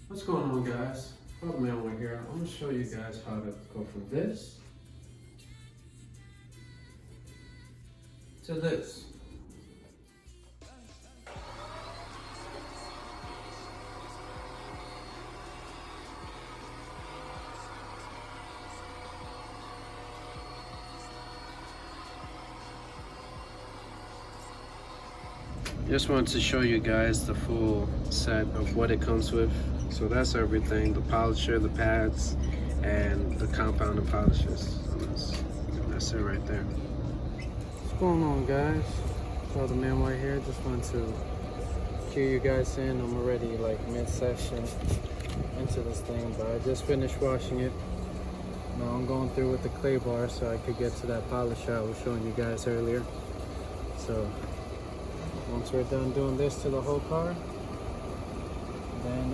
What's going on, guys? Automotive here. I'm going to show you guys how to go from this to this. Just wanted to show you guys the full set of what it comes with. So that's everything: the polisher, the pads, and the compound and polishes. So that's it right there. What's going on, guys? So the man right here. Just wanted to cue you guys in. I'm already like mid-session into this thing, but I just finished washing it. Now I'm going through with the clay bar so I could get to that polisher I was showing you guys earlier. So once we're done doing this to the whole car, then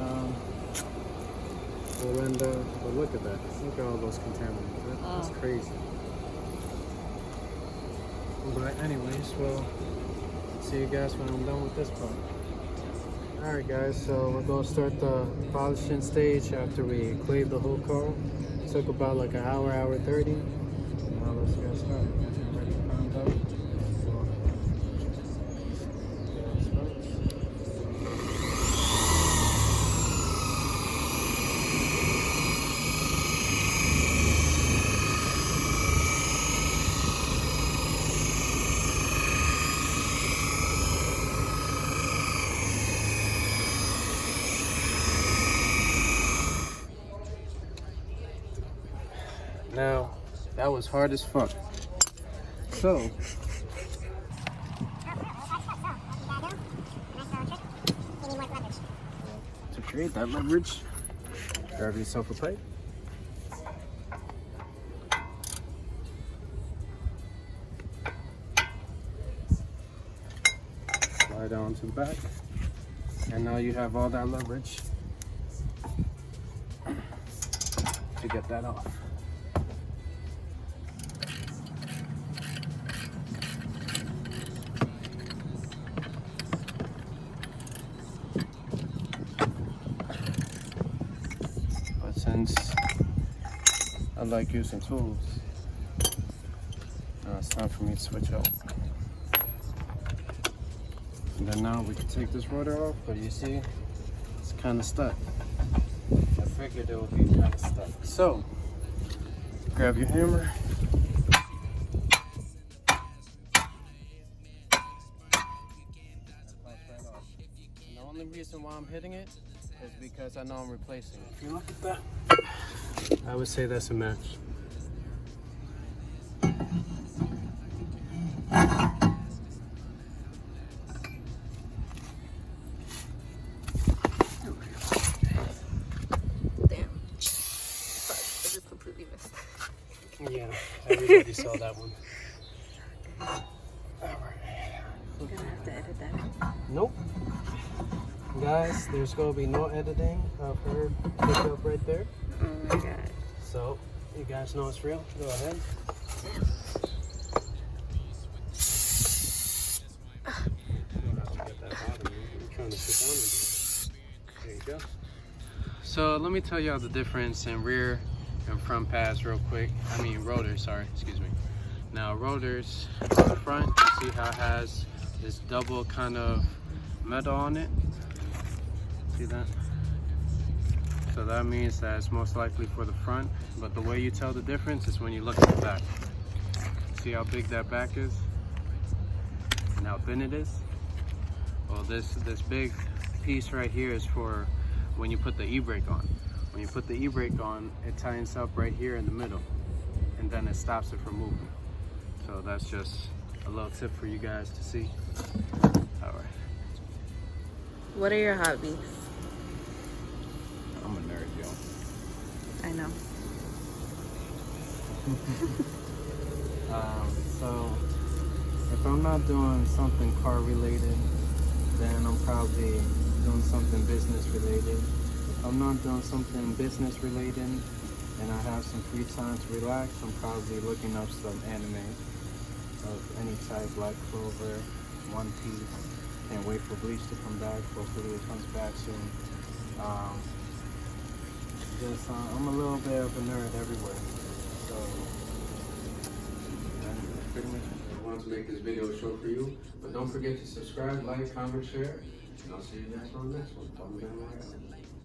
we'll end up, well, look at that. Look at all those contaminants. That's crazy. But anyways, we'll see you guys when I'm done with this part. Alright guys, so we're going to start the polishing stage after we clayed the whole car. It took about like an hour, hour 30. Now let's get started. Ready, primed up. Now, that was hard as fuck. So, to create that leverage, grab yourself a pipe. Slide down to the back. And now you have all that leverage to get that off. Since I like using tools, now it's time for me to switch out. And then now we can take this rotor off, but you see, it's kind of stuck. I figured it would be kind of stuck. So, grab your hammer. And the only reason why I'm hitting it is because I know I'm replacing it. If you look at that, I would say that's a match. Damn. Sorry, I just completely missed. Yeah, everybody saw that one. Alright. I'm gonna have to edit that. Nope. Guys, there's going to be no editing of her pickup right there. Oh my god. So, you guys know it's real. Go ahead. You don't have to get that bottom. I'm trying to sit down and do it. There you go. So, let me tell y'all the difference in rear and front pads real quick. I mean, rotors, sorry, excuse me. Now, rotors on the front, you see how it has this double kind of metal on it? See that? So that means that it's most likely for the front, but the way you tell the difference is when you look at the back. See how big that back is and how thin it is? Well, this big piece right here is for when you put the e-brake on. When you put the e-brake on, it tightens up right here in the middle, and then it stops it from moving. So that's just a little tip for you guys to see. All right. What are your hobbies? I'm a nerd, yo. I know. So if I'm not doing something car related, then I'm probably doing something business related. If I'm not doing something business related and I have some free time to relax, I'm probably looking up some anime of any type, Black Clover, One Piece. Can't wait for Bleach to come back. Hopefully it comes back soon. just I'm a little bit of a nerd everywhere. So that's pretty much it. I wanted to make this video short for you, but don't forget to subscribe, like, comment, share, and I'll see you next one. Talking about